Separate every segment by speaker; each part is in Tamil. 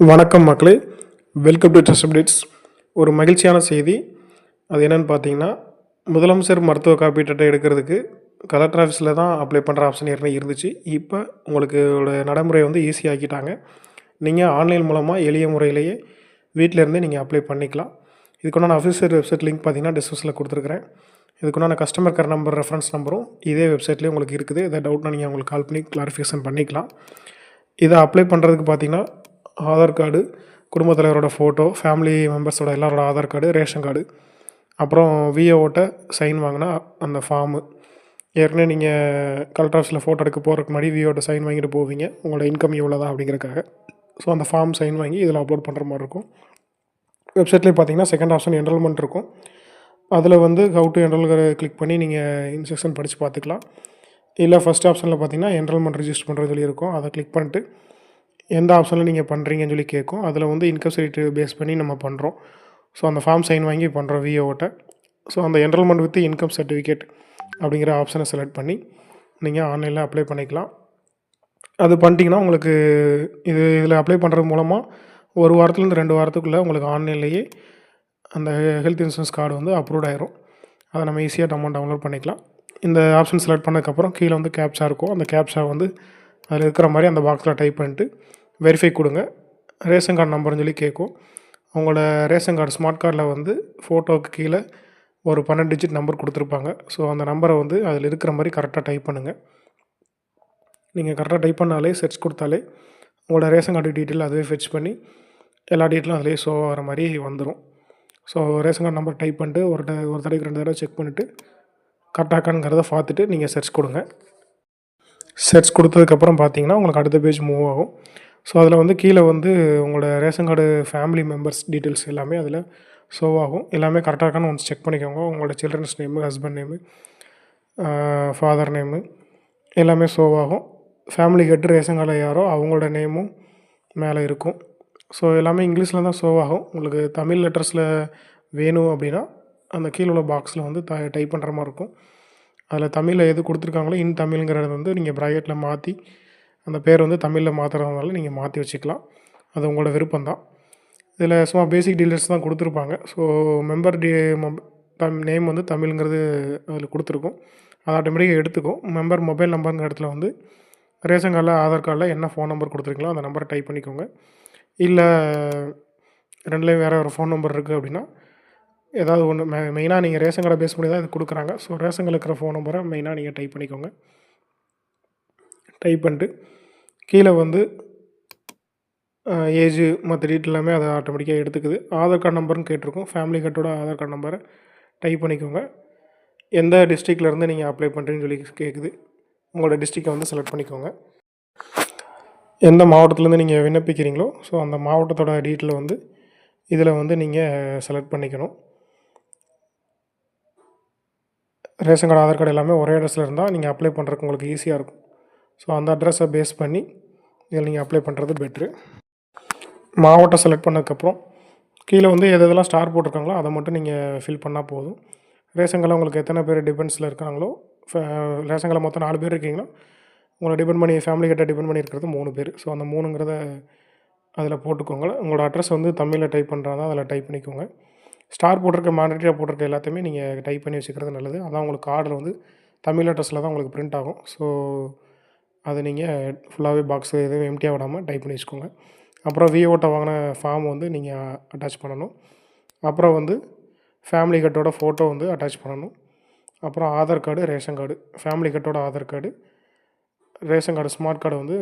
Speaker 1: வணக்கம் மக்களே, வெல்கம் டு ட்ரஸ்ட் அப்டேட்ஸ். ஒரு மகிழ்ச்சியான செய்தி. அது என்னென்னு பார்த்தீங்கன்னா, முதலமைச்சர் மருத்துவ காப்பீட்டு அட்டை எடுக்கிறதுக்கு கலெக்டர் ஆஃபீஸில் தான் அப்ளை பண்ணுற ஆப்ஷன் ஏற்கனவே இருந்துச்சு. இப்போ உங்களுக்கு நடைமுறை வந்து ஈஸி ஆக்கிட்டாங்க. நீங்கள் ஆன்லைன் மூலமாக எளிய முறையிலேயே வீட்டிலேருந்தே நீங்கள் அப்ளை பண்ணிக்கலாம். இதுக்குண்டான அஃபிஷியல் வெப்சைட் லிங்க் பார்த்தீங்கன்னா டிஸ்கிரிப்ஷனில் கொடுத்துருக்குறேன். இதுக்குண்டான கஸ்டமர் கேர் நம்பர் ரெஃபரன்ஸ் நம்பரும் இதே வெப்சைட்லேயே உங்களுக்கு இருக்குது. எதாவது டவுட்னா நீங்கள் உங்களுக்கு கால் பண்ணி கிளாரிஃபிகேஷன் பண்ணிக்கலாம். இதை அப்ளை பண்ணுறதுக்கு பார்த்தீங்கன்னா ஆதார் கார்டு, குடும்பத் தலைவரோட ஃபோட்டோ, ஃபேமிலி மெம்பர்ஸோட எல்லாரோட ஆதார் கார்டு, ரேஷன் கார்டு, அப்புறம் விஏஓட்ட சைன் வாங்கினா அந்த ஃபார்மு. ஏற்கனவே நீங்கள் கலெக்டர் ஆஃபீஸில் ஃபோட்டோ எடுக்க போகிறதுக்கு முன்னாடி விஏஓட்ட சைன் வாங்கிட்டு போவீங்க, உங்களோட இன்கம் இவ்வளோ தான் அப்படிங்கிறக்காக. ஸோ அந்த ஃபார்ம் சைன் வாங்கி இதில் அப்லோட் பண்ணுற மாதிரி இருக்கும். வெப்சைட்லேயே பார்த்தீங்கன்னா செகண்ட் ஆப்ஷன் என்ரோல்மெண்ட் இருக்கும். அதில் வந்து ஹவ் டு என்ரோல்கிற கிளிக் பண்ணி நீங்கள் இன்ஸ்ட்ரக்ஷன் படித்து பார்த்துக்கலாம். இல்லை ஃபஸ்ட் ஆப்ஷனில் பார்த்தீங்கன்னா என்ரோல்மெண்ட் ரிஜிஸ்டர் பண்ணுறது சொல்லி இருக்கும். அதை கிளிக் பண்ணிட்டு எந்த ஆப்ஷனில் நீங்கள் பண்ணுறீங்கன்னு சொல்லி கேட்கும். அதில் வந்து இன்கம் சர்டிஃபிகேட் பேஸ் பண்ணி நம்ம பண்ணுறோம். ஸோ அந்த ஃபார்ம் சைன் வாங்கி பண்ணுறோம் விஏஓட்ட. ஸோ அந்த என்ரோல்மெண்ட் வித் இன்கம் சர்டிஃபிகேட் அப்படிங்கிற ஆப்ஷனை செலக்ட் பண்ணி நீங்கள் ஆன்லைனில் அப்ளை பண்ணிக்கலாம். அது பண்ணிட்டீங்கன்னா உங்களுக்கு இதில் அப்ளை பண்ணுறது மூலமாக 1 வாரத்துலேருந்து 2 வாரத்துக்குள்ளே உங்களுக்கு ஆன்லைன்லேயே அந்த ஹெல்த் இன்சூரன்ஸ் கார்டு வந்து அப்ரூவ் ஆயிரும். அதை நம்ம ஈஸியாக நம்ம டவுன்லோட் பண்ணிக்கலாம். இந்த ஆப்ஷன் செலக்ட் பண்ணதுக்கப்புறம் கீழே வந்து கேப்சா இருக்கும். அந்த கேப்சா வந்து அதில் இருக்கிற மாதிரி அந்த பாக்ஸில் டைப் பண்ணிட்டு வெரிஃபை கொடுங்க. ரேஷன் கார்டு நம்பர்னு சொல்லி கேட்கும். உங்களோட ரேஷன் கார்டு ஸ்மார்ட் கார்டில் வந்து ஃபோட்டோவுக்கு கீழே ஒரு 12 டிஜிட் நம்பர் கொடுத்துருப்பாங்க. ஸோ அந்த நம்பரை வந்து அதில் இருக்கிற மாதிரி கரெக்டாக டைப் பண்ணுங்கள். நீங்கள் கரெக்டாக டைப் பண்ணாலே சர்ச் கொடுத்தாலே உங்களோட ரேஷன் கார்டு டீட்டெயில் அதுவே ஃபெச் பண்ணி எல்லா டீட்டெயிலும் அதிலே ஷோ ஆகிற மாதிரி வந்துடும். So ration card number type பண்ணிட்டு ஒரு தடவைக்கு 2 தடவை செக் பண்ணிவிட்டு கரெக்டாக்கானுங்கிறத பார்த்துட்டு நீங்கள் சர்ச் கொடுங்க. சர்ச் கொடுத்ததுக்கப்புறம் பார்த்தீங்கன்னா உங்களுக்கு அடுத்த பேஜ் மூவ் ஆகும். ஸோ அதில் வந்து கீழே வந்து உங்களோட ration card family members details எல்லாமே அதில் ஷோ ஆகும். எல்லாமே கரெக்டாக இருக்கான்னு ஒன்ஸ் செக் பண்ணிக்கோங்க. உங்களோட childrens name, husband name, father name எல்லாமே ஷோ ஆகும். ஃபேமிலி ஹெட் ரேஷன் கார்டில் யாரோ அவங்களோட நேமும் மேலே இருக்கும். ஸோ எல்லாமே இங்கிலீஷில் தான் ஷோ ஆகும். உங்களுக்கு தமிழ் லெட்டர்ஸில் வேணும் அப்படின்னா அந்த கீழே உள்ள பாக்ஸில் வந்து டைப் பண்ணுற மாதிரி இருக்கும். அதில் தமிழில் எது கொடுத்துருக்காங்களோ இன் தமிழ்ங்கிறத வந்து நீங்கள் ப்ராக்கெட்டில் மாற்றி அந்த பேர் வந்து தமிழில் மாற்றுறதுனால நீங்கள் மாற்றி வச்சுக்கலாம். அது உங்களோட விருப்பம்தான். இதில் சும்மா பேசிக் டீட்டெயில்ஸ் தான் கொடுத்துருப்பாங்க. ஸோ மெம்பர் நேம் வந்து தமிழுங்கிறது அதில் கொடுத்துருக்கும். அதை ஆட்டோமேட்டிக்காக எடுத்துக்கும். மெம்பர் மொபைல் நம்பருங்கிற இடத்துல வந்து ரேஷன் கார்டில், ஆதார் கார்டில் என்ன ஃபோன் நம்பர் கொடுத்துருக்கீங்களோ அந்த நம்பரை டைப் பண்ணிக்கோங்க. இல்லை ரெண்டுலேயும் வேறு ஒரு ஃபோன் நம்பர் இருக்குது அப்படின்னா ஏதாவது ஒன்று மெயினாக நீங்கள் ரேஷன் கார்டை பேஸ் பண்ணி தான் இது கொடுக்குறாங்க. ஸோ ரேஷன் கார்டில் இருக்கிற ஃபோன் நம்பரை மெயினாக நீங்கள் டைப் பண்ணிக்கோங்க. டைப் பண்ணிட்டு கீழே வந்து ஏஜு மற்ற டீட்டெயில் எல்லாமே அதை ஆட்டோமேட்டிக்காக எடுத்துக்குது. ஆதார் கார்டு நம்பர்னு கேட்டிருக்கும். ஃபேமிலி கார்டோட ஆதார் கார்டு நம்பரை டைப் பண்ணிக்கோங்க. எந்த டிஸ்ட்ரிக்ட்லேருந்து நீங்கள் அப்ளை பண்ணுறீங்கன்னு சொல்லி கேட்குது. உங்களோட டிஸ்ட்ரிக்டை வந்து செலக்ட் பண்ணிக்கோங்க. எந்த மாவட்டத்துலேருந்து நீங்கள் விண்ணப்பிக்கிறீங்களோ ஸோ அந்த மாவட்டத்தோட டீட்டெயில் வந்து இதில் வந்து நீங்கள் செலக்ட் பண்ணிக்கணும். ரேஷன் கார்டு, ஆதார் கார்டு எல்லாமே ஒரே அட்ரஸில் இருந்தால் நீங்கள் அப்ளை பண்ணுறதுக்கு உங்களுக்கு ஈஸியாக இருக்கும். ஸோ அந்த அட்ரஸை பேஸ் பண்ணி இதில் நீங்கள் அப்ளை பண்ணுறது பெட்ரு. மாவட்டம் செலக்ட் பண்ணதுக்கப்புறம் கீழே வந்து எதெல்லாம் ஸ்டார் போட்டிருக்காங்களோ அதை மட்டும் நீங்கள் ஃபில் பண்ணால் போதும். ரேஷன் கார்டில் உங்களுக்கு எத்தனை பேர் டிபெண்ட்ஸில் இருக்காங்களோ, ரேஷன் கார்டில் மொத்தம் 4 பேர் இருக்கீங்களோ உங்களை டிபெண்ட் பண்ணி ஃபேமிலி கிட்ட டிபெண்ட் பண்ணி இருக்கிறது 3 பேர். ஸோ அந்த 3ங்கிறத அதில் போட்டுக்கோங்க. உங்களோட அட்ரஸ் வந்து தமிழில் டைப் பண்ணுறாங்க அதில் டைப் பண்ணிக்கோங்க. ஸ்டார் போட்டிருக்க, மாண்டேட்டரியாக போட்டிருக்க எல்லாத்தையுமே நீங்கள் டைப் பண்ணி வச்சுக்கிறது நல்லது. அதான் உங்களுக்கு கார்டில் வந்து தமிழ் அட்ரஸில் தான் உங்களுக்கு பிரிண்ட் ஆகும். ஸோ அதை நீங்கள் ஃபுல்லாகவே பாக்ஸ் எதுவும் எம்டியாக விடாமல் டைப் பண்ணி வச்சுக்கோங்க. அப்புறம் விஓட்ட வாங்கின ஃபார்ம் வந்து நீங்கள் அட்டாச் பண்ணணும். அப்புறம் வந்து ஃபேமிலி கார்டோட ஃபோட்டோ வந்து அட்டாச் பண்ணணும். அப்புறம் Aadhaar card, ration card, family கார்டோட Aadhaar card, ration card smart card வந்து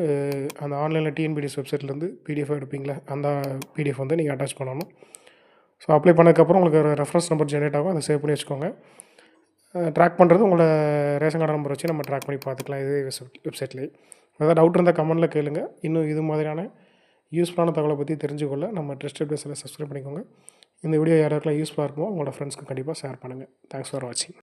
Speaker 1: அந்த ஆன்லைனில் டிஎன்பிடிஎஸ் வெப்சைட்லேருந்து பிடிஎஃப் எடுப்பீங்களா அந்த பிடிஎஃப் வந்து நீங்கள் அட்டாச் பண்ணணும். ஸோ அப்ளை பண்ணதுக்கப்புறம் உங்களுக்கு ஒரு ரெஃபரன்ஸ் நம்பர் ஜென்ரேட் ஆகும். அதை சேவ் பண்ணி வச்சுக்கோங்க. ட்ராக் பண்ணுறது உங்களோட ரேஷன் கார்டு நம்பர் வச்சு நம்ம ட்ராக் பண்ணி பார்த்துக்கலாம் இதே வெப்சைட்லேயே. ஏதாவது டவுட் இருந்தால் கமெண்ட்டில் கேளுங்க. இன்னும் இது மாதிரியான யூஸ்ஃபுல்லான தகவலை பற்றி தெரிஞ்சுக்கொள்ள நம்ம ட்ரஸ்ட் அப்டேட்ஸில் சப்ஸ்கிரைப் பண்ணிக்கோங்க. இந்த வீடியோ யாருக்கெல்லாம் யூஸ்ஃபுல்லாக இருக்குமோ உங்களோட ஃப்ரெண்ட்ஸ்க்கு கண்டிப்பாக ஷேர் பண்ணுங்கள். தேங்க்ஸ் ஃபார் வாட்சிங்.